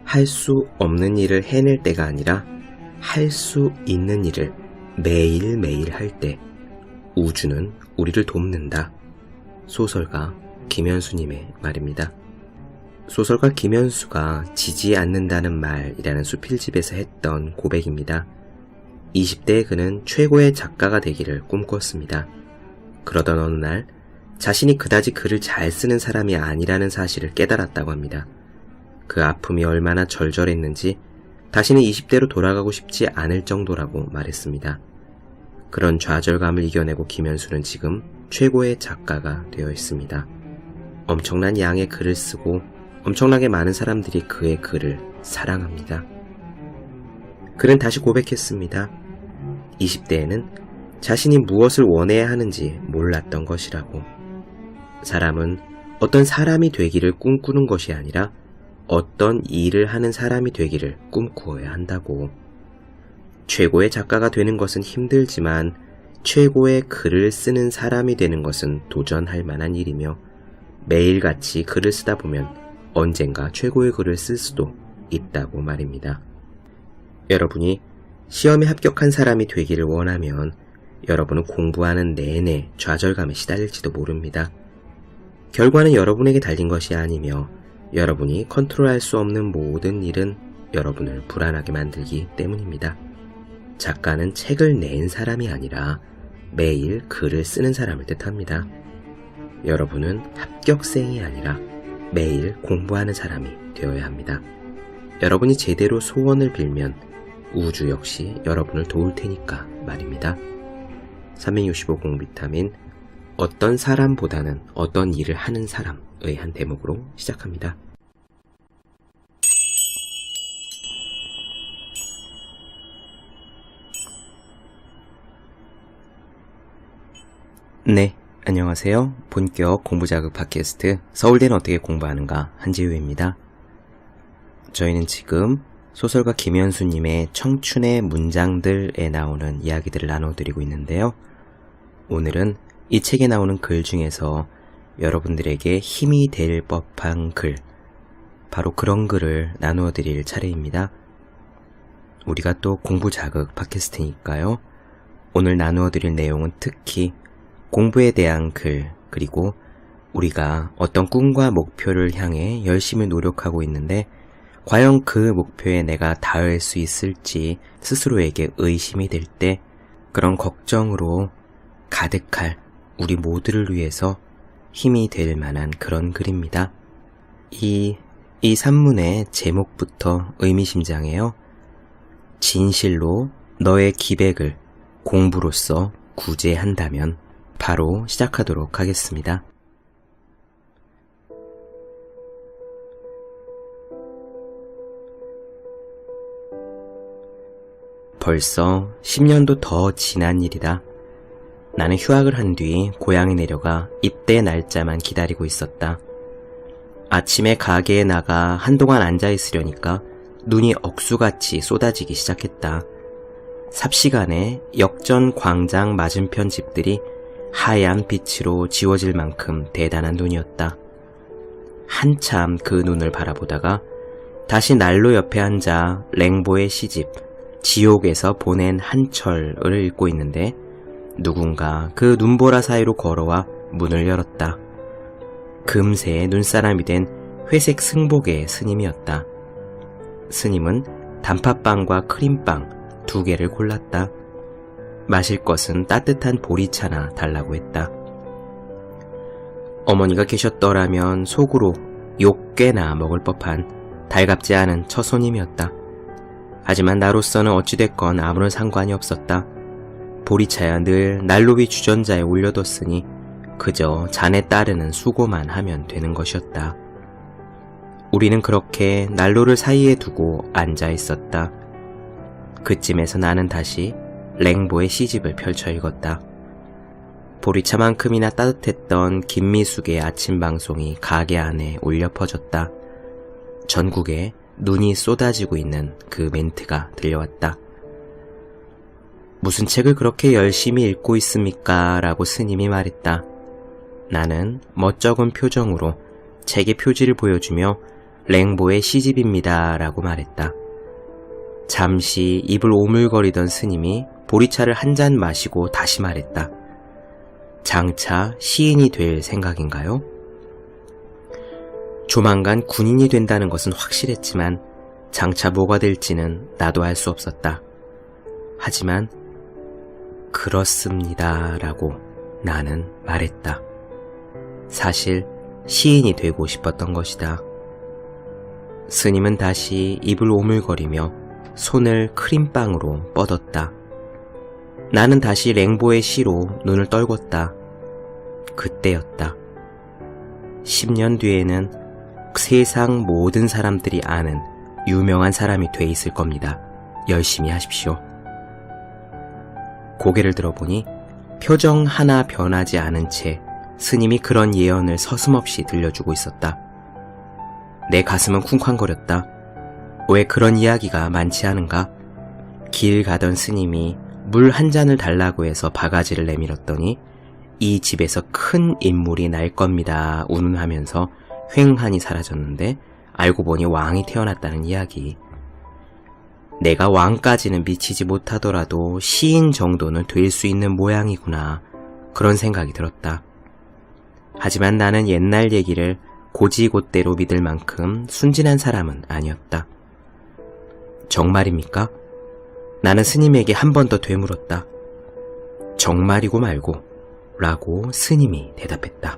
할 수 없는 일을 해낼 때가 아니라 할 수 있는 일을 매일매일 할 때 우주는 우리를 돕는다. 소설가 김현수님의 말입니다. 소설가 김현수가 지지 않는다는 말이라는 수필집에서 했던 고백입니다. 20대의 그는 최고의 작가가 되기를 꿈꿨습니다. 그러던 어느 날 자신이 그다지 글을 잘 쓰는 사람이 아니라는 사실을 깨달았다고 합니다. 그 아픔이 얼마나 절절했는지 다시는 20대로 돌아가고 싶지 않을 정도라고 말했습니다. 그런 좌절감을 이겨내고 김현수는 지금 최고의 작가가 되어 있습니다. 엄청난 양의 글을 쓰고 엄청나게 많은 사람들이 그의 글을 사랑합니다. 그는 다시 고백했습니다. 20대에는 자신이 무엇을 원해야 하는지 몰랐던 것이라고. 사람은 어떤 사람이 되기를 꿈꾸는 것이 아니라 어떤 일을 하는 사람이 되기를 꿈꾸어야 한다고. 최고의 작가가 되는 것은 힘들지만 최고의 글을 쓰는 사람이 되는 것은 도전할 만한 일이며 매일같이 글을 쓰다 보면 언젠가 최고의 글을 쓸 수도 있다고 말입니다. 여러분이 시험에 합격한 사람이 되기를 원하면 여러분은 공부하는 내내 좌절감에 시달릴지도 모릅니다. 결과는 여러분에게 달린 것이 아니며 여러분이 컨트롤할 수 없는 모든 일은 여러분을 불안하게 만들기 때문입니다. 작가는 책을 낸 사람이 아니라 매일 글을 쓰는 사람을 뜻합니다. 여러분은 합격생이 아니라 매일 공부하는 사람이 되어야 합니다. 여러분이 제대로 소원을 빌면 우주 역시 여러분을 도울 테니까 말입니다. 365 공비타민, 어떤 사람보다는 어떤 일을 하는 사람의 한 대목으로 시작합니다. 네, 안녕하세요. 본격 공부자극 팟캐스트 서울대는 어떻게 공부하는가 한지우입니다. 저희는 지금 소설가 김현수님의 청춘의 문장들에 나오는 이야기들을 나눠드리고 있는데요. 오늘은 이 책에 나오는 글 중에서 여러분들에게 힘이 될 법한 글, 바로 그런 글을 나누어 드릴 차례입니다. 우리가 또 공부자극 팟캐스트니까요. 오늘 나누어 드릴 내용은 특히 공부에 대한 글, 그리고 우리가 어떤 꿈과 목표를 향해 열심히 노력하고 있는데 과연 그 목표에 내가 닿을 수 있을지 스스로에게 의심이 될 때 그런 걱정으로 가득할 우리 모두를 위해서 힘이 될 만한 그런 글입니다. 이 산문의 제목부터 의미심장해요. 진실로 너의 기백을 공부로서 구제한다면. 바로 시작하도록 하겠습니다. 벌써 10년도 더 지난 일이다. 나는 휴학을 한 뒤 고향에 내려가 입대 날짜만 기다리고 있었다. 아침에 가게에 나가 한동안 앉아있으려니까 눈이 억수같이 쏟아지기 시작했다. 삽시간에 역전 광장 맞은편 집들이 하얀 빛으로 지워질 만큼 대단한 눈이었다. 한참 그 눈을 바라보다가 다시 난로 옆에 앉아 랭보의 시집 지옥에서 보낸 한철을 읽고 있는데 누군가 그 눈보라 사이로 걸어와 문을 열었다. 금세 눈사람이 된 회색 승복의 스님이었다. 스님은 단팥빵과 크림빵 2개를 골랐다. 마실 것은 따뜻한 보리차나 달라고 했다. 어머니가 계셨더라면 속으로 욕 꽤나 먹을 법한 달갑지 않은 처손님이었다. 하지만 나로서는 어찌됐건 아무런 상관이 없었다. 보리차야 늘 난로 위 주전자에 올려뒀으니 그저 잔에 따르는 수고만 하면 되는 것이었다. 우리는 그렇게 난로를 사이에 두고 앉아 있었다. 그쯤에서 나는 다시 랭보의 시집을 펼쳐 읽었다. 보리차만큼이나 따뜻했던 김미숙의 아침 방송이 가게 안에 울려 퍼졌다. 전국에 눈이 쏟아지고 있는 그 멘트가 들려왔다. 무슨 책을 그렇게 열심히 읽고 있습니까? 라고 스님이 말했다. 나는 멋쩍은 표정으로 책의 표지를 보여주며 랭보의 시집입니다 라고 말했다. 잠시 입을 오물거리던 스님이 보리차를 한 잔 마시고 다시 말했다. 장차 시인이 될 생각인가요? 조만간 군인이 된다는 것은 확실했지만 장차 뭐가 될지는 나도 알 수 없었다. 하지만 그렇습니다 라고 나는 말했다. 사실 시인이 되고 싶었던 것이다. 스님은 다시 입을 오물거리며 손을 크림빵으로 뻗었다. 나는 다시 랭보의 시로 눈을 떨궜다. 그때였다. 10년 뒤에는 세상 모든 사람들이 아는 유명한 사람이 돼 있을 겁니다. 열심히 하십시오. 고개를 들어보니 표정 하나 변하지 않은 채 스님이 그런 예언을 서슴없이 들려주고 있었다. 내 가슴은 쿵쾅거렸다. 왜 그런 이야기가 많지 않은가? 길 가던 스님이 물 한 잔을 달라고 해서 바가지를 내밀었더니 이 집에서 큰 인물이 날 겁니다 운운하면서 휑하니 사라졌는데 알고 보니 왕이 태어났다는 이야기. 내가 왕까지는 미치지 못하더라도 시인 정도는 될 수 있는 모양이구나 그런 생각이 들었다. 하지만 나는 옛날 얘기를 고지곳대로 믿을 만큼 순진한 사람은 아니었다. 정말입니까? 나는 스님에게 한 번 더 되물었다. 정말이고 말고 라고 스님이 대답했다.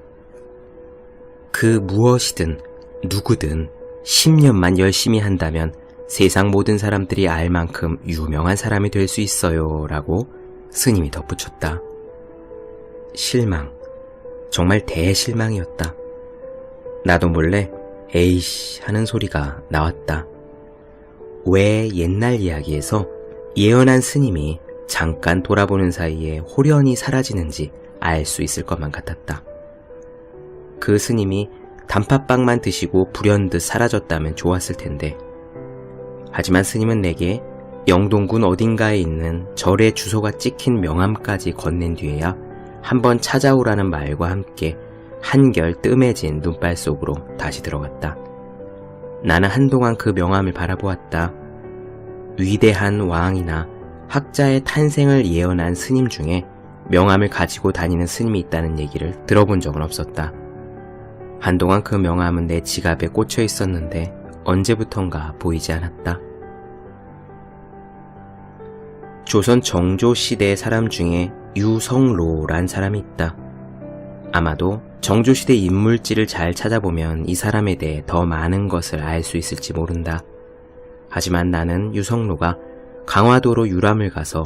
그 무엇이든 누구든 10년만 열심히 한다면 세상 모든 사람들이 알 만큼 유명한 사람이 될 수 있어요 라고 스님이 덧붙였다. 실망, 정말 대실망이었다. 나도 몰래 에이씨 하는 소리가 나왔다. 왜 옛날 이야기에서 예언한 스님이 잠깐 돌아보는 사이에 홀연히 사라지는지 알 수 있을 것만 같았다. 그 스님이 단팥빵만 드시고 불현듯 사라졌다면 좋았을 텐데. 하지만 스님은 내게 영동군 어딘가에 있는 절의 주소가 찍힌 명함까지 건넨 뒤에야 한번 찾아오라는 말과 함께 한결 뜸해진 눈발 속으로 다시 들어갔다. 나는 한동안 그 명함을 바라보았다. 위대한 왕이나 학자의 탄생을 예언한 스님 중에 명함을 가지고 다니는 스님이 있다는 얘기를 들어본 적은 없었다. 한동안 그 명함은 내 지갑에 꽂혀 있었는데 언제부턴가 보이지 않았다. 조선 정조시대 사람 중에 유성로란 사람이 있다. 아마도 정조시대 인물지를 잘 찾아보면 이 사람에 대해 더 많은 것을 알 수 있을지 모른다. 하지만 나는 유성로가 강화도로 유람을 가서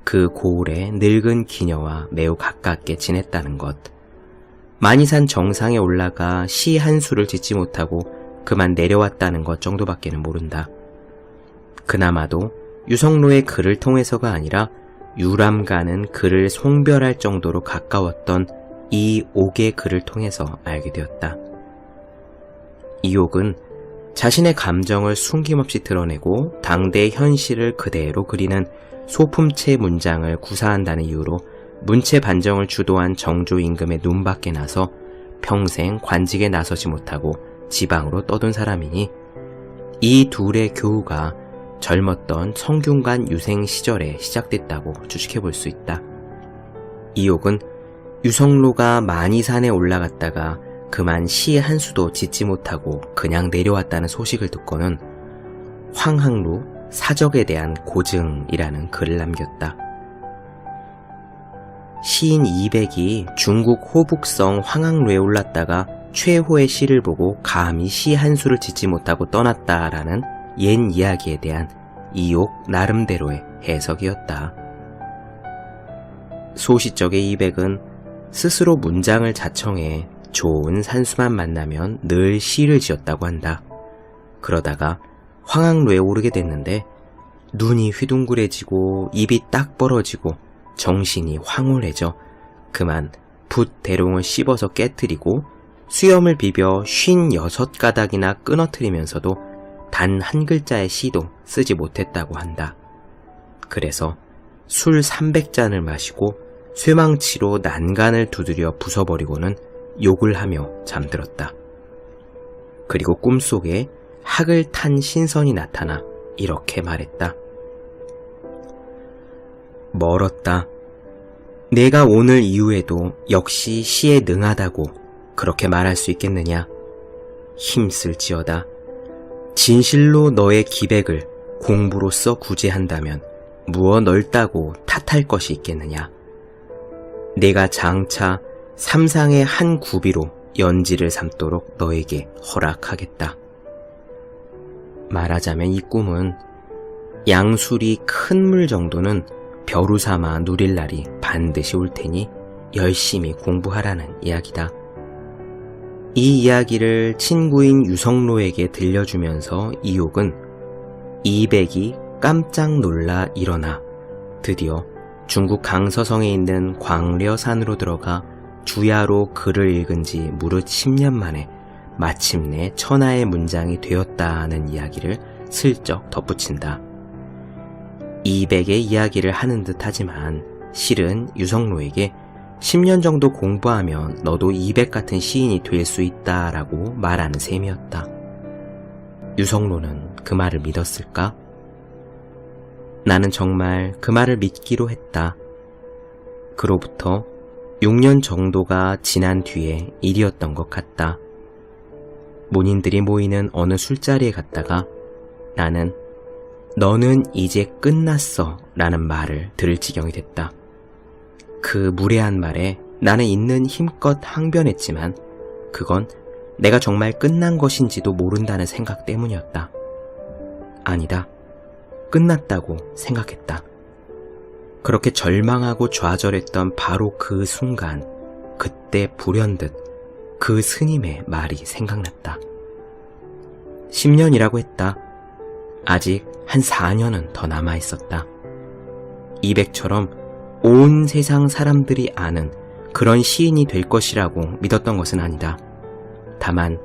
그 고을의 늙은 기녀와 매우 가깝게 지냈다는 것, 만이산 정상에 올라가 시 한 수를 짓지 못하고 그만 내려왔다는 것 정도밖에는 모른다. 그나마도 유성로의 글을 통해서가 아니라 유람가는 그를 송별할 정도로 가까웠던 이 옥의 글을 통해서 알게 되었다. 이 옥은 자신의 감정을 숨김없이 드러내고 당대의 현실을 그대로 그리는 소품체 문장을 구사한다는 이유로 문체 반정을 주도한 정조 임금의 눈밖에 나서 평생 관직에 나서지 못하고 지방으로 떠돈 사람이니 이 둘의 교우가 젊었던 성균관 유생 시절에 시작됐다고 추측해볼 수 있다. 이 옥은 유성로가 만이산에 올라갔다가 그만 시 한 수도 짓지 못하고 그냥 내려왔다는 소식을 듣고는 황항루 사적에 대한 고증이라는 글을 남겼다. 시인 이백이 중국 호북성 황항루에 올랐다가 최호의 시를 보고 감히 시 한 수를 짓지 못하고 떠났다라는 옛 이야기에 대한 이옥 나름대로의 해석이었다. 소시적의 이백은 스스로 문장을 자청해 좋은 산수만 만나면 늘 시를 지었다고 한다. 그러다가 황항루에 오르게 됐는데 눈이 휘둥그레지고 입이 딱 벌어지고 정신이 황홀해져 그만 붓 대롱을 씹어서 깨트리고 수염을 비벼 56가닥이나 끊어뜨리면서도 단 한 글자의 시도 쓰지 못했다고 한다. 그래서 술 300잔을 마시고 쇠망치로 난간을 두드려 부숴버리고는 욕을 하며 잠들었다. 그리고 꿈속에 학을 탄 신선이 나타나 이렇게 말했다. 멀었다. 내가 오늘 이후에도 역시 시에 능하다고 그렇게 말할 수 있겠느냐? 힘쓸지어다. 진실로 너의 기백을 공부로서 구제한다면 무어 넓다고 탓할 것이 있겠느냐? 내가 장차 삼상의 한 구비로 연지를 삼도록 너에게 허락하겠다. 말하자면 이 꿈은 양술이 큰 물 정도는 벼루 삼아 누릴 날이 반드시 올 테니 열심히 공부하라는 이야기다. 이 이야기를 친구인 유성로에게 들려주면서 이옥은 이백이 깜짝 놀라 일어나 드디어 중국 강서성에 있는 광려산으로 들어가 주야로 글을 읽은 지 무릇 10년 만에 마침내 천하의 문장이 되었다는 이야기를 슬쩍 덧붙인다. 이백의 이야기를 하는 듯 하지만 실은 유성로에게 10년 정도 공부하면 너도 이백 같은 시인이 될 수 있다라고 말하는 셈이었다. 유성로는 그 말을 믿었을까? 나는 정말 그 말을 믿기로 했다. 그로부터 6년 정도가 지난 뒤에 일이었던 것 같다. 문인들이 모이는 어느 술자리에 갔다가 나는 너는 이제 끝났어 라는 말을 들을 지경이 됐다. 그 무례한 말에 나는 있는 힘껏 항변했지만 그건 내가 정말 끝난 것인지도 모른다는 생각 때문이었다. 아니다. 끝났다고 생각했다. 그렇게 절망하고 좌절했던 바로 그 순간, 그때 불현듯 그 스님의 말이 생각났다. 10년이라고 했다. 아직 한 4년은 더 남아있었다. 이백처럼 온 세상 사람들이 아는 그런 시인이 될 것이라고 믿었던 것은 아니다. 다만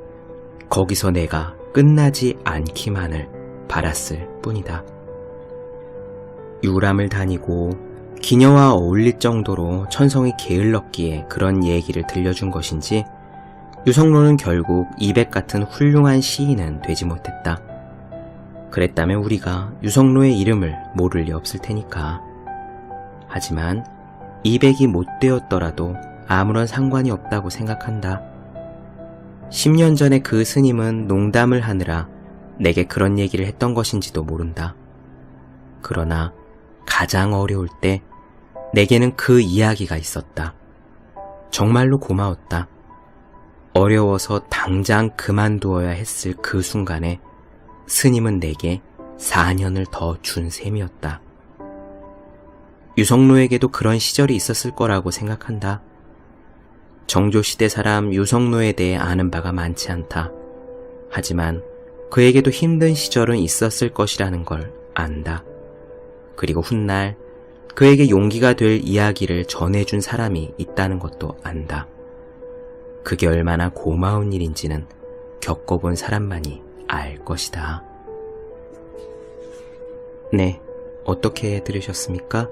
거기서 내가 끝나지 않기만을 바랐을 뿐이다. 유람을 다니고 기녀와 어울릴 정도로 천성이 게을렀기에 그런 얘기를 들려준 것인지 유성로는 결국 이백 같은 훌륭한 시인은 되지 못했다. 그랬다면 우리가 유성로의 이름을 모를 리 없을 테니까. 하지만 이백이 못 되었더라도 아무런 상관이 없다고 생각한다. 10년 전에 그 스님은 농담을 하느라 내게 그런 얘기를 했던 것인지도 모른다. 그러나 가장 어려울 때 내게는 그 이야기가 있었다. 정말로 고마웠다. 어려워서 당장 그만두어야 했을 그 순간에 스님은 내게 4년을 더 준 셈이었다. 유성로에게도 그런 시절이 있었을 거라고 생각한다. 정조시대 사람 유성로에 대해 아는 바가 많지 않다. 하지만 그에게도 힘든 시절은 있었을 것이라는 걸 안다. 그리고 훗날 그에게 용기가 될 이야기를 전해준 사람이 있다는 것도 안다. 그게 얼마나 고마운 일인지는 겪어본 사람만이 알 것이다. 네, 어떻게 들으셨습니까?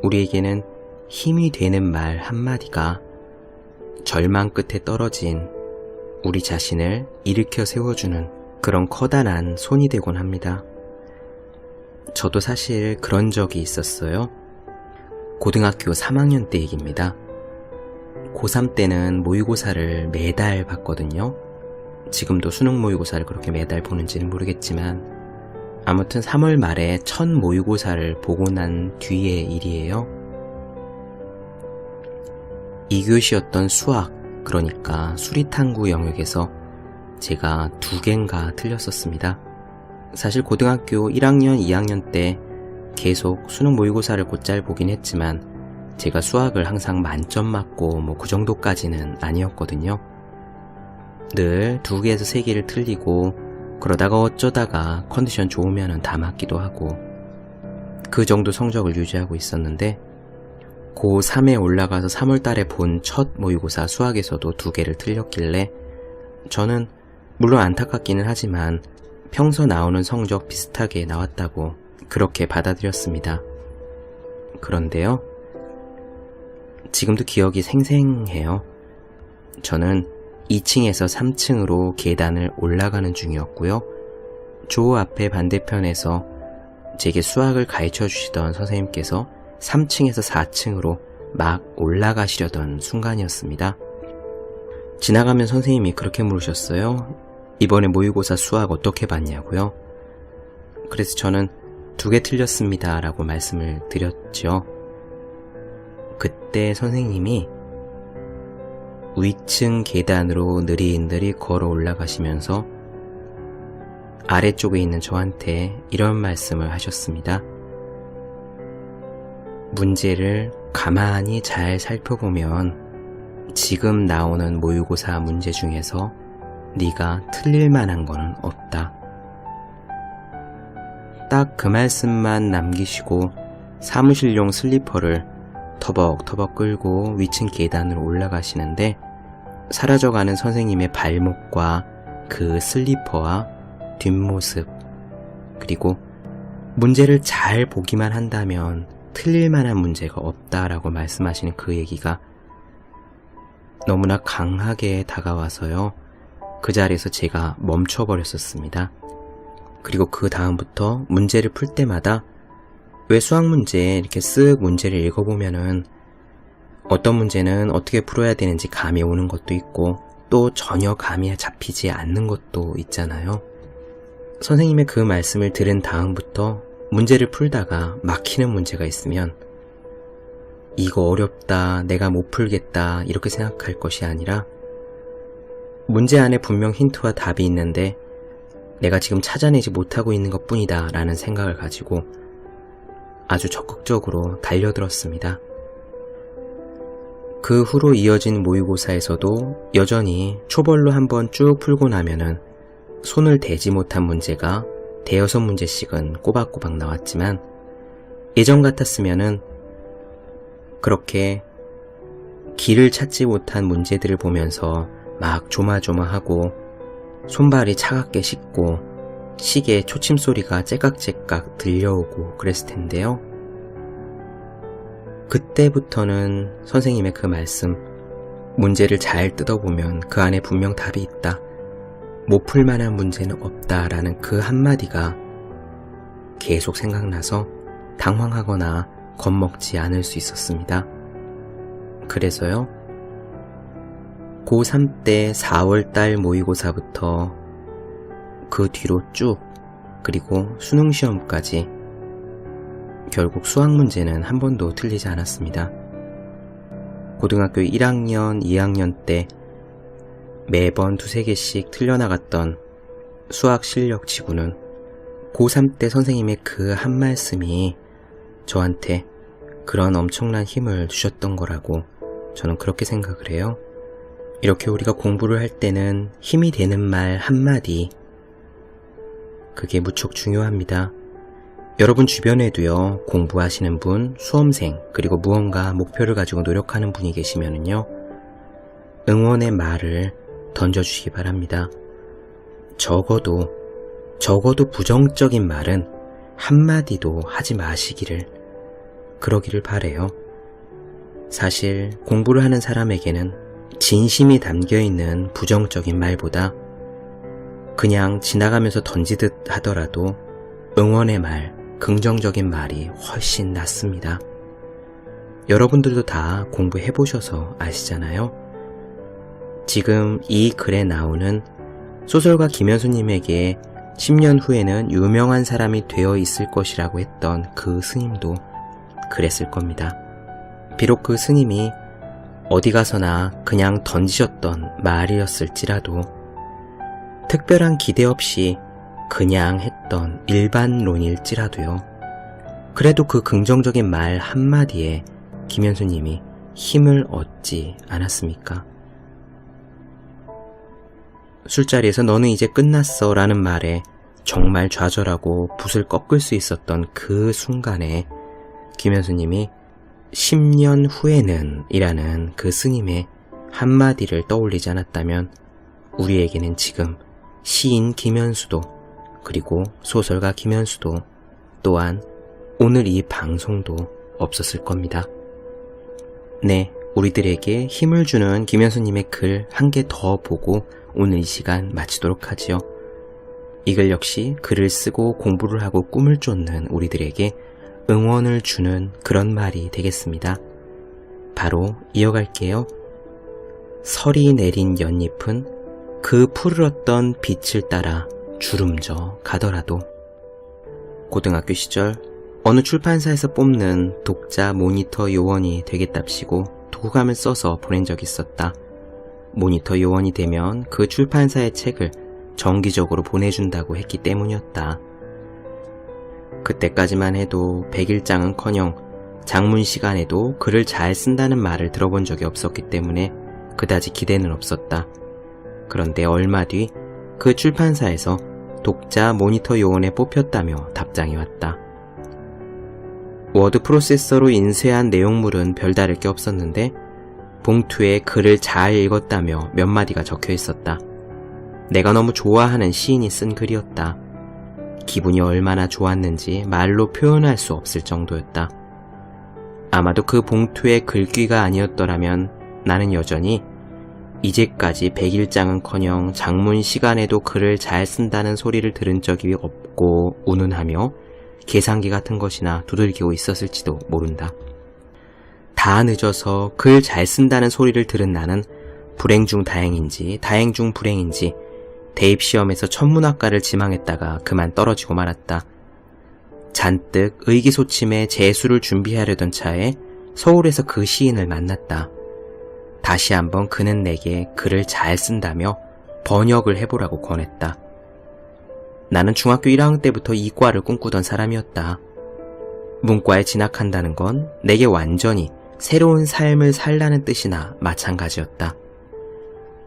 우리에게는 힘이 되는 말 한마디가 절망 끝에 떨어진 우리 자신을 일으켜 세워주는 그런 커다란 손이 되곤 합니다. 저도 사실 그런 적이 있었어요. 고등학교 3학년 때 얘기입니다. 고3 때는 모의고사를 매달 봤거든요. 지금도 수능 모의고사를 그렇게 매달 보는지는 모르겠지만 아무튼 3월 말에 첫 모의고사를 보고 난 뒤의 일이에요. 2교시였던 수학, 그러니까 수리탐구 영역에서 제가 2개인가 틀렸었습니다. 사실 고등학교 1학년, 2학년 때 계속 수능 모의고사를 곧잘 보긴 했지만 제가 수학을 항상 만점 맞고 그 정도까지는 아니었거든요. 늘 2개에서 3개를 틀리고 그러다가 어쩌다가 컨디션 좋으면 다 맞기도 하고 그 정도 성적을 유지하고 있었는데 고3에 올라가서 3월달에 본 첫 모의고사 수학에서도 2개를 틀렸길래 저는 물론 안타깝기는 하지만 평소 나오는 성적 비슷하게 나왔다고 그렇게 받아들였습니다. 그런데요, 지금도 기억이 생생해요. 저는 2층에서 3층으로 계단을 올라가는 중이었고요. 조 앞에 반대편에서 제게 수학을 가르쳐 주시던 선생님께서 3층에서 4층으로 막 올라가시려던 순간이었습니다. 지나가면 선생님이 그렇게 물으셨어요. 이번에 모의고사 수학 어떻게 봤냐고요? 그래서 저는 2개 틀렸습니다 라고 말씀을 드렸죠. 그때 선생님이 위층 계단으로 느릿느릿 걸어 올라가시면서 아래쪽에 있는 저한테 이런 말씀을 하셨습니다. 문제를 가만히 잘 살펴보면 지금 나오는 모의고사 문제 중에서 네가 틀릴 만한 거는 없다. 딱 그 말씀만 남기시고 사무실용 슬리퍼를 터벅터벅 끌고 위층 계단으로 올라가시는데 사라져가는 선생님의 발목과 그 슬리퍼와 뒷모습, 그리고 문제를 잘 보기만 한다면 틀릴 만한 문제가 없다라고 말씀하시는 그 얘기가 너무나 강하게 다가와서요. 그 자리에서 제가 멈춰버렸었습니다. 그리고 그 다음부터 문제를 풀 때마다 왜 수학 문제 이렇게 쓱 문제를 읽어보면은 어떤 문제는 어떻게 풀어야 되는지 감이 오는 것도 있고 또 전혀 감이 잡히지 않는 것도 있잖아요. 선생님의 그 말씀을 들은 다음부터 문제를 풀다가 막히는 문제가 있으면 이거 어렵다, 내가 못 풀겠다 이렇게 생각할 것이 아니라 문제 안에 분명 힌트와 답이 있는데 내가 지금 찾아내지 못하고 있는 것 뿐이다 라는 생각을 가지고 아주 적극적으로 달려들었습니다. 그 후로 이어진 모의고사에서도 여전히 초벌로 한번 쭉 풀고 나면은 손을 대지 못한 문제가 대여섯 문제씩은 꼬박꼬박 나왔지만 예전 같았으면은 그렇게 길을 찾지 못한 문제들을 보면서 막 조마조마하고 손발이 차갑게 식고 시계 초침 소리가 째깍째깍 들려오고 그랬을 텐데요. 그때부터는 선생님의 그 말씀, 문제를 잘 뜯어보면 그 안에 분명 답이 있다, 못 풀만한 문제는 없다라는 그 한마디가 계속 생각나서 당황하거나 겁먹지 않을 수 있었습니다. 그래서요, 고3 때 4월달 모의고사부터 그 뒤로 쭉, 그리고 수능시험까지 결국 수학 문제는 한 번도 틀리지 않았습니다. 고등학교 1학년, 2학년 때 매번 2-3개씩 틀려나갔던 수학 실력 치고는 고3 때 선생님의 그 한 말씀이 저한테 그런 엄청난 힘을 주셨던 거라고 저는 그렇게 생각을 해요. 이렇게 우리가 공부를 할 때는 힘이 되는 말 한마디, 그게 무척 중요합니다. 여러분 주변에도요, 공부하시는 분, 수험생, 그리고 무언가 목표를 가지고 노력하는 분이 계시면은요, 응원의 말을 던져주시기 바랍니다. 적어도 부정적인 말은 한마디도 하지 마시기를, 그러기를 바래요. 사실 공부를 하는 사람에게는 진심이 담겨있는 부정적인 말보다 그냥 지나가면서 던지듯 하더라도 응원의 말, 긍정적인 말이 훨씬 낫습니다. 여러분들도 다 공부해보셔서 아시잖아요. 지금 이 글에 나오는 소설가 김현수님에게 10년 후에는 유명한 사람이 되어 있을 것이라고 했던 그 스님도 그랬을 겁니다. 비록 그 스님이 어디 가서나 그냥 던지셨던 말이었을지라도 특별한 기대 없이 그냥 했던 일반론일지라도요, 그래도 그 긍정적인 말 한마디에 김현수님이 힘을 얻지 않았습니까? 술자리에서 너는 이제 끝났어 라는 말에 정말 좌절하고 붓을 꺾을 수 있었던 그 순간에 김현수님이 10년 후에는 이라는 그 스님의 한마디를 떠올리지 않았다면 우리에게는 지금 시인 김현수도, 그리고 소설가 김현수도, 또한 오늘 이 방송도 없었을 겁니다. 네, 우리들에게 힘을 주는 김현수님의 글 한 개 더 보고 오늘 이 시간 마치도록 하지요. 이 글 역시 글을 쓰고 공부를 하고 꿈을 쫓는 우리들에게 응원을 주는 그런 말이 되겠습니다. 바로 이어갈게요. 설이 내린 연잎은 그 푸르렀던 빛을 따라 주름져 가더라도. 고등학교 시절 어느 출판사에서 뽑는 독자 모니터 요원이 되겠답시고 도구감을 써서 보낸 적이 있었다. 모니터 요원이 되면 그 출판사의 책을 정기적으로 보내준다고 했기 때문이었다. 그때까지만 해도 100일장은커녕 장문 시간에도 글을 잘 쓴다는 말을 들어본 적이 없었기 때문에 그다지 기대는 없었다. 그런데 얼마 뒤 그 출판사에서 독자 모니터 요원에 뽑혔다며 답장이 왔다. 워드 프로세서로 인쇄한 내용물은 별다를 게 없었는데 봉투에 글을 잘 읽었다며 몇 마디가 적혀 있었다. 내가 너무 좋아하는 시인이 쓴 글이었다. 기분이 얼마나 좋았는지 말로 표현할 수 없을 정도였다. 아마도 그 봉투의 글귀가 아니었더라면 나는 여전히 이제까지 100일장은커녕 장문 시간에도 글을 잘 쓴다는 소리를 들은 적이 없고 운운하며 계산기 같은 것이나 두들기고 있었을지도 모른다. 다 늦어서 글 잘 쓴다는 소리를 들은 나는 불행 중 다행인지 다행 중 불행인지 대입시험에서 천문학과를 지망했다가 그만 떨어지고 말았다. 잔뜩 의기소침해 재수를 준비하려던 차에 서울에서 그 시인을 만났다. 다시 한번 그는 내게 글을 잘 쓴다며 번역을 해보라고 권했다. 나는 중학교 1학년 때부터 이과를 꿈꾸던 사람이었다. 문과에 진학한다는 건 내게 완전히 새로운 삶을 살라는 뜻이나 마찬가지였다.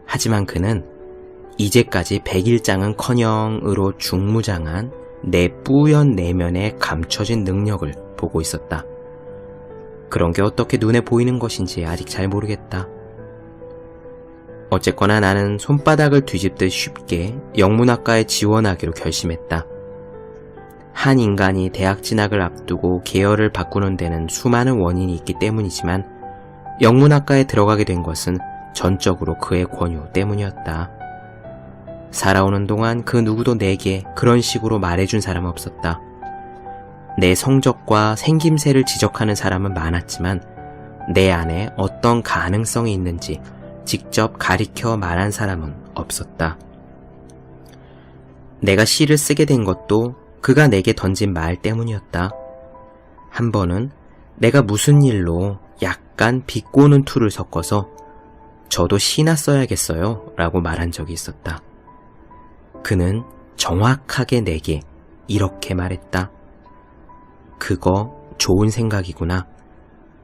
하지만 그는 이제까지 100일장은커녕으로 중무장한 내 뿌연 내면에 감춰진 능력을 보고 있었다. 그런 게 어떻게 눈에 보이는 것인지 아직 잘 모르겠다. 어쨌거나 나는 손바닥을 뒤집듯 쉽게 영문학과에 지원하기로 결심했다. 한 인간이 대학 진학을 앞두고 계열을 바꾸는 데는 수많은 원인이 있기 때문이지만 영문학과에 들어가게 된 것은 전적으로 그의 권유 때문이었다. 살아오는 동안 그 누구도 내게 그런 식으로 말해준 사람은 없었다. 내 성적과 생김새를 지적하는 사람은 많았지만 내 안에 어떤 가능성이 있는지 직접 가리켜 말한 사람은 없었다. 내가 시를 쓰게 된 것도 그가 내게 던진 말 때문이었다. 한 번은 내가 무슨 일로 약간 비꼬는 투를 섞어서 저도 시나 써야겠어요 라고 말한 적이 있었다. 그는 정확하게 내게 이렇게 말했다. 그거 좋은 생각이구나.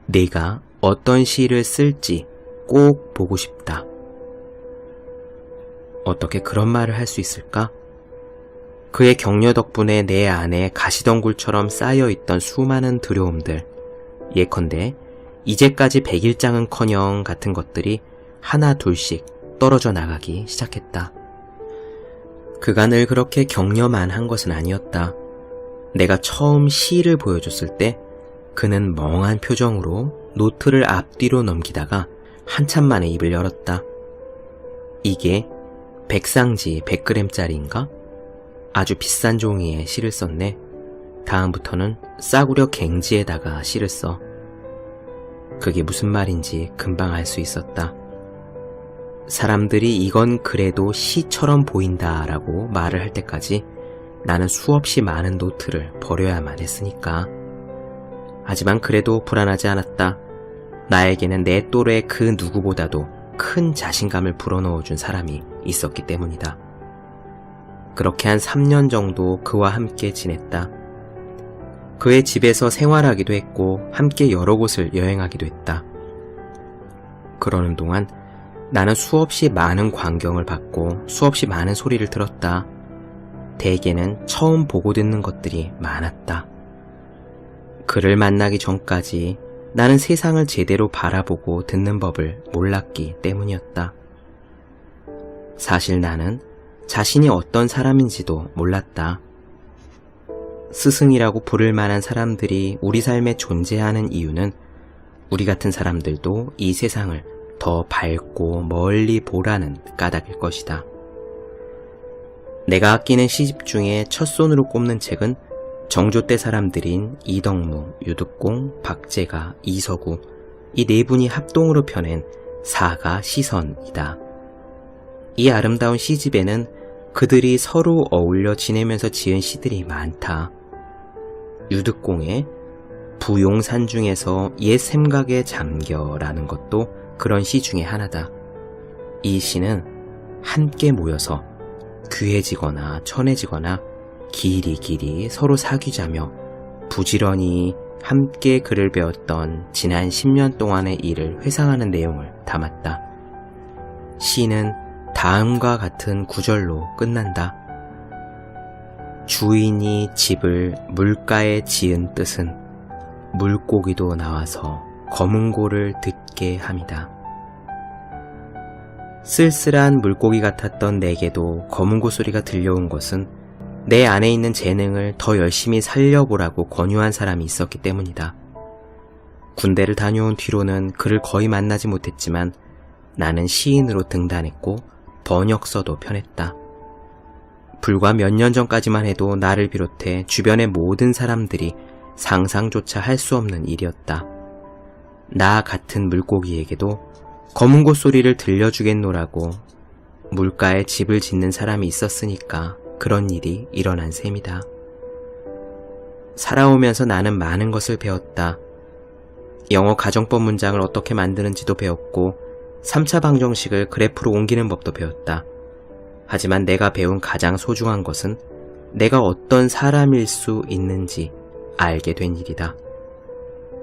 내가 어떤 시를 쓸지 꼭 보고 싶다. 어떻게 그런 말을 할 수 있을까? 그의 격려 덕분에 내 안에 가시덩굴처럼 쌓여있던 수많은 두려움들, 예컨대 이제까지 100일장은커녕 같은 것들이 하나 둘씩 떨어져 나가기 시작했다. 그가 늘 그렇게 격려만 한 것은 아니었다. 내가 처음 시를 보여줬을 때 그는 멍한 표정으로 노트를 앞뒤로 넘기다가 한참 만에 입을 열었다. 이게 백상지 100g짜리인가? 아주 비싼 종이에 시를 썼네. 다음부터는 싸구려 갱지에다가 시를 써. 그게 무슨 말인지 금방 알 수 있었다. 사람들이 이건 그래도 시처럼 보인다라고 말을 할 때까지 나는 수없이 많은 노트를 버려야만 했으니까. 하지만 그래도 불안하지 않았다. 나에게는 내 또래 그 누구보다도 큰 자신감을 불어넣어준 사람이 있었기 때문이다. 그렇게 한 3년 정도 그와 함께 지냈다. 그의 집에서 생활하기도 했고 함께 여러 곳을 여행하기도 했다. 그러는 동안 나는 수없이 많은 광경을 봤고 수없이 많은 소리를 들었다. 대개는 처음 보고 듣는 것들이 많았다. 그를 만나기 전까지 나는 세상을 제대로 바라보고 듣는 법을 몰랐기 때문이었다. 사실 나는 자신이 어떤 사람인지도 몰랐다. 스승이라고 부를 만한 사람들이 우리 삶에 존재하는 이유는 우리 같은 사람들도 이 세상을 더 밝고 멀리 보라는 까닭일 것이다. 내가 아끼는 시집 중에 첫손으로 꼽는 책은 정조 때 사람들인 이덕무, 유득공, 박제가, 이서구 이 네 분이 합동으로 펴낸 사가 시선이다. 이 아름다운 시집에는 그들이 서로 어울려 지내면서 지은 시들이 많다. 유득공의 부용산 중에서 옛 샘각에 잠겨라는 것도 그런 시 중에 하나다. 이 시는 함께 모여서 귀해지거나 천해지거나 길이 서로 사귀자며 부지런히 함께 글을 배웠던 지난 10년 동안의 일을 회상하는 내용을 담았다. 시는 다음과 같은 구절로 끝난다. 주인이 집을 물가에 지은 뜻은 물고기도 나와서 검은고를 듣게 함이다. 쓸쓸한 물고기 같았던 내게도 검은고 소리가 들려온 것은 내 안에 있는 재능을 더 열심히 살려보라고 권유한 사람이 있었기 때문이다. 군대를 다녀온 뒤로는 그를 거의 만나지 못했지만 나는 시인으로 등단했고 번역서도 펴냈다. 불과 몇 년 전까지만 해도 나를 비롯해 주변의 모든 사람들이 상상조차 할 수 없는 일이었다. 나 같은 물고기에게도 검은고 소리를 들려주겠노라고 물가에 집을 짓는 사람이 있었으니까 그런 일이 일어난 셈이다. 살아오면서 나는 많은 것을 배웠다. 영어 가정법 문장을 어떻게 만드는지도 배웠고 3차 방정식을 그래프로 옮기는 법도 배웠다. 하지만 내가 배운 가장 소중한 것은 내가 어떤 사람일 수 있는지 알게 된 일이다.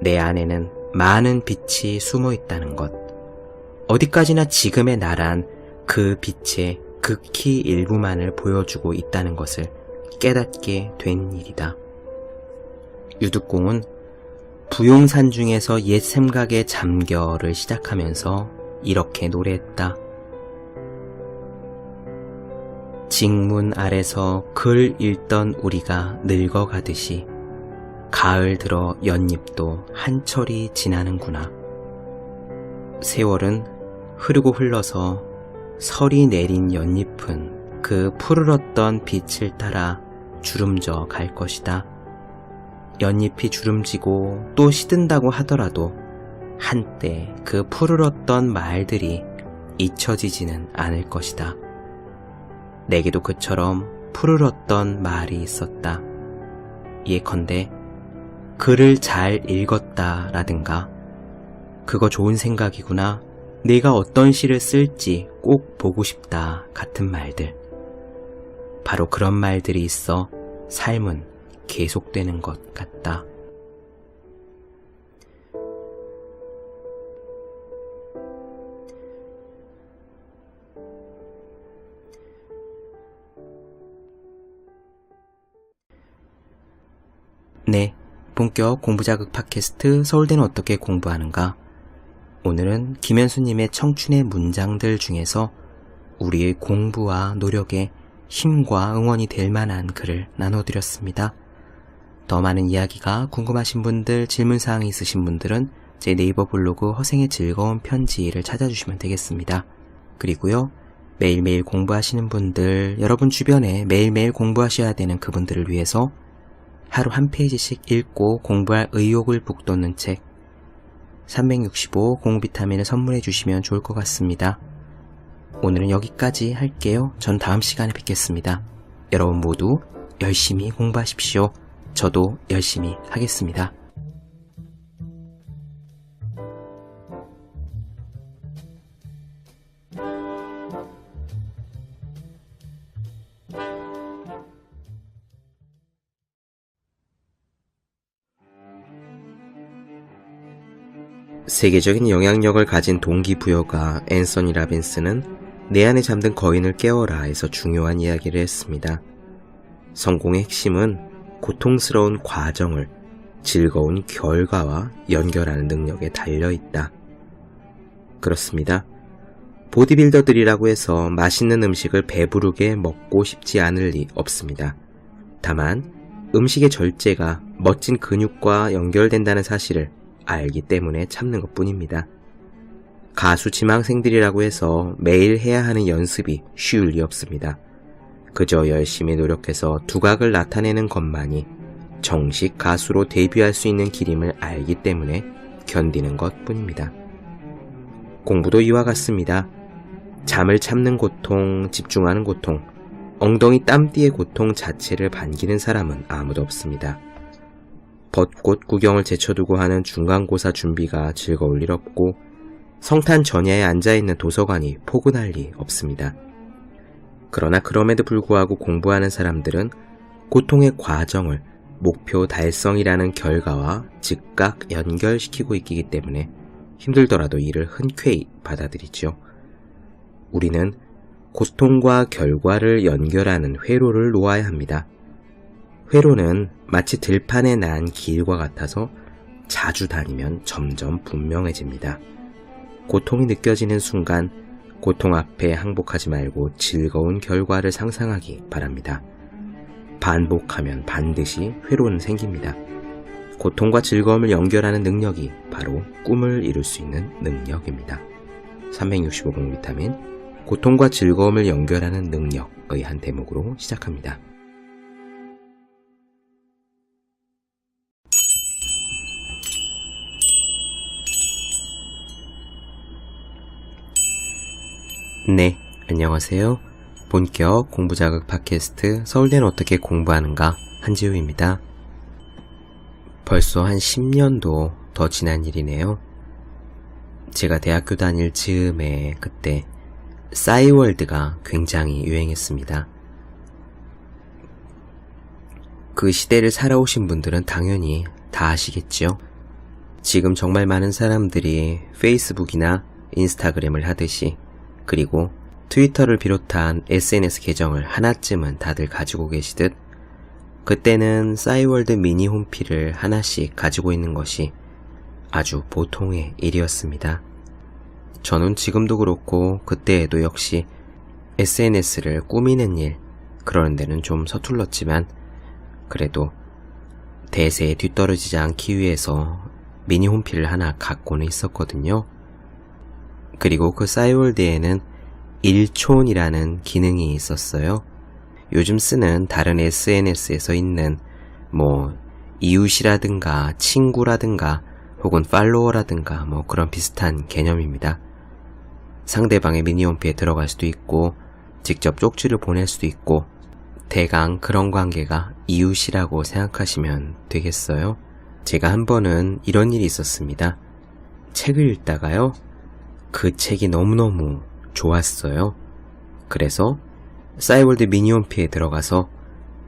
내 안에는 많은 빛이 숨어 있다는 것. 어디까지나 지금의 나란 그 빛의 극히 일부만을 보여주고 있다는 것을 깨닫게 된 일이다. 유득공은 부용산 중에서 옛 샘각에 잠겨를 시작하면서 이렇게 노래했다. 직문 아래서 글 읽던 우리가 늙어가듯이 가을 들어 연잎도 한철이 지나는구나. 세월은 흐르고 흘러서 설이 내린 연잎은 그 푸르렀던 빛을 따라 주름져 갈 것이다. 연잎이 주름지고 또 시든다고 하더라도 한때 그 푸르렀던 말들이 잊혀지지는 않을 것이다. 내게도 그처럼 푸르렀던 말이 있었다. 예컨대 글을 잘 읽었다라든가 그거 좋은 생각이구나, 내가 어떤 시를 쓸지 꼭 보고 싶다 같은 말들. 바로 그런 말들이 있어 삶은 계속되는 것 같다. 네, 본격 공부자극 팟캐스트 서울대는 어떻게 공부하는가? 오늘은 김현수님의 청춘의 문장들 중에서 우리의 공부와 노력에 힘과 응원이 될 만한 글을 나눠드렸습니다. 더 많은 이야기가 궁금하신 분들, 질문사항이 있으신 분들은 제 네이버 블로그 허생의 즐거운 편지를 찾아주시면 되겠습니다. 그리고요, 매일매일 공부하시는 분들, 여러분 주변에 매일매일 공부하셔야 되는 그분들을 위해서 하루 한 페이지씩 읽고 공부할 의욕을 북돋는 책 365 공비타민을 선물해 주시면 좋을 것 같습니다. 오늘은 여기까지 할게요. 전 다음 시간에 뵙겠습니다. 여러분 모두 열심히 공부하십시오. 저도 열심히 하겠습니다. 세계적인 영향력을 가진 동기부여가 앤서니 라빈스는 내 안에 잠든 거인을 깨워라에서 중요한 이야기를 했습니다. 성공의 핵심은 고통스러운 과정을 즐거운 결과와 연결하는 능력에 달려있다. 그렇습니다. 보디빌더들이라고 해서 맛있는 음식을 배부르게 먹고 싶지 않을 리 없습니다. 다만 음식의 절제가 멋진 근육과 연결된다는 사실을 알기 때문에 참는 것 뿐입니다. 가수 지망생들이라고 해서 매일 해야 하는 연습이 쉬울 리 없습니다. 그저 열심히 노력해서 두각을 나타내는 것만이 정식 가수로 데뷔할 수 있는 길임을 알기 때문에 견디는 것 뿐입니다. 공부도 이와 같습니다. 잠을 참는 고통, 집중하는 고통, 엉덩이 땀띠의 고통 자체를 반기는 사람은 아무도 없습니다. 벚꽃 구경을 제쳐두고 하는 중간고사 준비가 즐거울 일 없고 성탄 전야에 앉아있는 도서관이 포근할 리 없습니다. 그러나 그럼에도 불구하고 공부하는 사람들은 고통의 과정을 목표 달성이라는 결과와 즉각 연결시키고 있기 때문에 힘들더라도 이를 흔쾌히 받아들이죠. 우리는 고통과 결과를 연결하는 회로를 놓아야 합니다. 회로는 마치 들판에 난 길과 같아서 자주 다니면 점점 분명해집니다. 고통이 느껴지는 순간 고통 앞에 항복하지 말고 즐거운 결과를 상상하기 바랍니다. 반복하면 반드시 회로는 생깁니다. 고통과 즐거움을 연결하는 능력이 바로 꿈을 이룰 수 있는 능력입니다. 365공 비타민, 고통과 즐거움을 연결하는 능력의 한 대목으로 시작합니다. 네, 안녕하세요. 본격 공부자극 팟캐스트 서울대는 어떻게 공부하는가 한지우입니다. 벌써 한 10년도 더 지난 일이네요. 제가 대학교 다닐 즈음에 그때 싸이월드가 굉장히 유행했습니다. 그 시대를 살아오신 분들은 당연히 다 아시겠죠? 지금 정말 많은 사람들이 페이스북이나 인스타그램을 하듯이, 그리고 트위터를 비롯한 SNS 계정을 하나쯤은 다들 가지고 계시듯, 그때는 싸이월드 미니 홈피를 하나씩 가지고 있는 것이 아주 보통의 일이었습니다. 저는 지금도 그렇고 그때에도 역시 SNS를 꾸미는 일, 그러는 데는 좀 서툴렀지만 그래도 대세에 뒤떨어지지 않기 위해서 미니 홈피를 하나 갖고는 있었거든요. 그리고 그 싸이월드에는 일촌이라는 기능이 있었어요. 요즘 쓰는 다른 SNS에서 있는 이웃이라든가 친구라든가 혹은 팔로워라든가 그런 비슷한 개념입니다. 상대방의 미니홈피에 들어갈 수도 있고 직접 쪽지를 보낼 수도 있고 대강 그런 관계가 이웃이라고 생각하시면 되겠어요. 제가 한 번은 이런 일이 있었습니다. 책을 읽다가요, 그 책이 너무너무 좋았어요. 그래서 싸이월드 미니홈피에 들어가서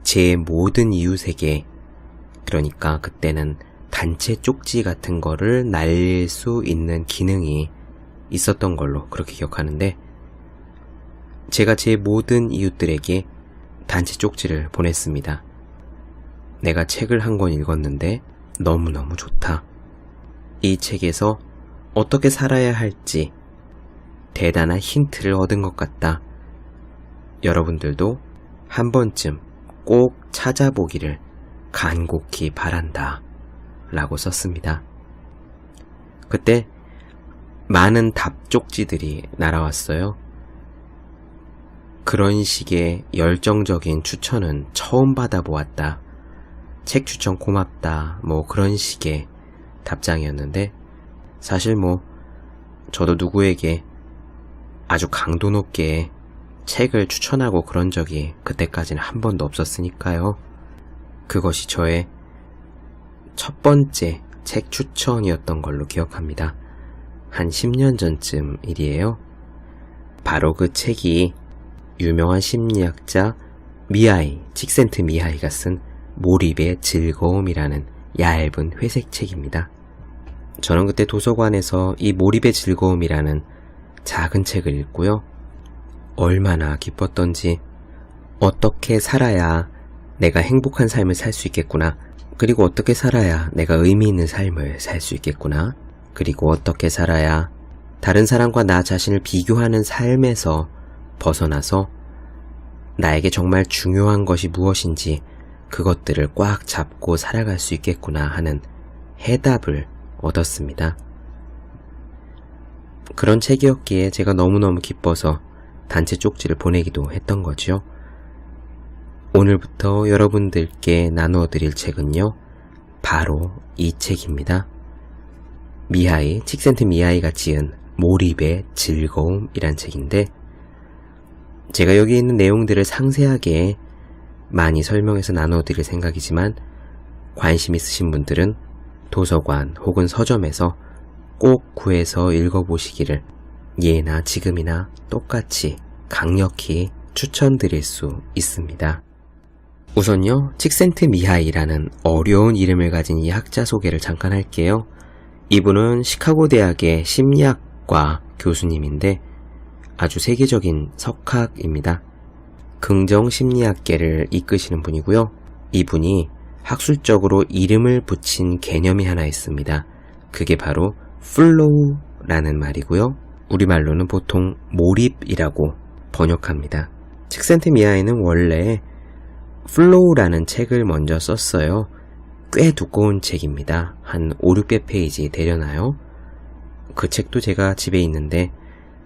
제 모든 이웃에게, 그러니까 그때는 단체 쪽지 같은 거를 날릴 수 있는 기능이 있었던 걸로 그렇게 기억하는데, 제가 제 모든 이웃들에게 단체 쪽지를 보냈습니다. 내가 책을 한 권 읽었는데 너무너무 좋다. 이 책에서 어떻게 살아야 할지 대단한 힌트를 얻은 것 같다. 여러분들도 한 번쯤 꼭 찾아보기를 간곡히 바란다 라고 썼습니다. 그때 많은 답쪽지들이 날아왔어요. 그런 식의 열정적인 추천은 처음 받아보았다. 책 추천 고맙다. 그런 식의 답장이었는데, 사실 저도 누구에게 아주 강도 높게 책을 추천하고 그런 적이 그때까지는 한 번도 없었으니까요. 그것이 저의 첫 번째 책 추천이었던 걸로 기억합니다. 한 10년 전쯤 일이에요. 바로 그 책이 유명한 심리학자 칙센트 미하이가 쓴 몰입의 즐거움이라는 얇은 회색 책입니다. 저는 그때 도서관에서 이 몰입의 즐거움이라는 작은 책을 읽고요, 얼마나 기뻤던지, 어떻게 살아야 내가 행복한 삶을 살 수 있겠구나, 그리고 어떻게 살아야 내가 의미 있는 삶을 살 수 있겠구나, 그리고 어떻게 살아야 다른 사람과 나 자신을 비교하는 삶에서 벗어나서 나에게 정말 중요한 것이 무엇인지 그것들을 꽉 잡고 살아갈 수 있겠구나 하는 해답을 얻었습니다. 그런 책이었기에 제가 너무너무 기뻐서 단체 쪽지를 보내기도 했던 거죠. 오늘부터 여러분들께 나누어 드릴 책은요, 바로 이 책입니다. 미하이, 칙센트 미하이가 지은 몰입의 즐거움이란 책인데, 제가 여기 있는 내용들을 상세하게 많이 설명해서 나누어 드릴 생각이지만, 관심 있으신 분들은 도서관 혹은 서점에서 꼭 구해서 읽어보시기를 예나 지금이나 똑같이 강력히 추천드릴 수 있습니다. 우선요, 칙센트 미하이라는 어려운 이름을 가진 이 학자 소개를 잠깐 할게요. 이분은 시카고 대학의 심리학과 교수님인데 아주 세계적인 석학입니다. 긍정 심리학계를 이끄시는 분이고요. 이분이 학술적으로 이름을 붙인 개념이 하나 있습니다. 그게 바로 플로우라는 말이고요. 우리말로는 보통 몰입이라고 번역합니다. 칙센트 미하이는 원래 플로우라는 책을 먼저 썼어요. 꽤 두꺼운 책입니다. 한 500-600페이지 되려나요? 그 책도 제가 집에 있는데,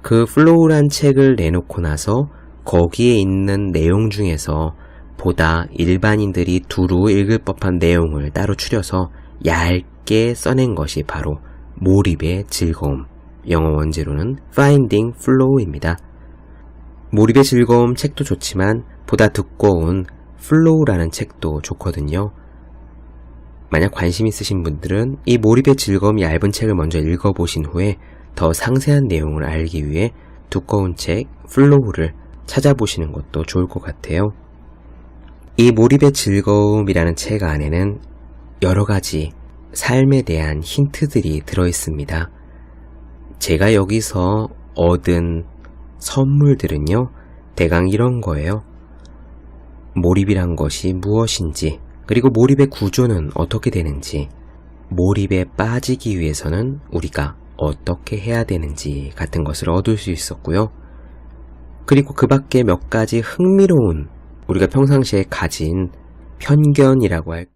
그 플로우란 책을 내놓고 나서 거기에 있는 내용 중에서 보다 일반인들이 두루 읽을 법한 내용을 따로 추려서 얇게 써낸 것이 바로 몰입의 즐거움, 영어 원제로는 Finding Flow입니다. 몰입의 즐거움 책도 좋지만 보다 두꺼운 Flow라는 책도 좋거든요. 만약 관심 있으신 분들은 이 몰입의 즐거움 얇은 책을 먼저 읽어보신 후에 더 상세한 내용을 알기 위해 두꺼운 책 Flow를 찾아보시는 것도 좋을 것 같아요. 이 몰입의 즐거움이라는 책 안에는 여러 가지 삶에 대한 힌트들이 들어있습니다. 제가 여기서 얻은 선물들은요, 대강 이런 거예요. 몰입이란 것이 무엇인지, 그리고 몰입의 구조는 어떻게 되는지, 몰입에 빠지기 위해서는 우리가 어떻게 해야 되는지 같은 것을 얻을 수 있었고요. 그리고 그 밖에 몇 가지 흥미로운, 우리가 평상시에 가진 편견이라고 할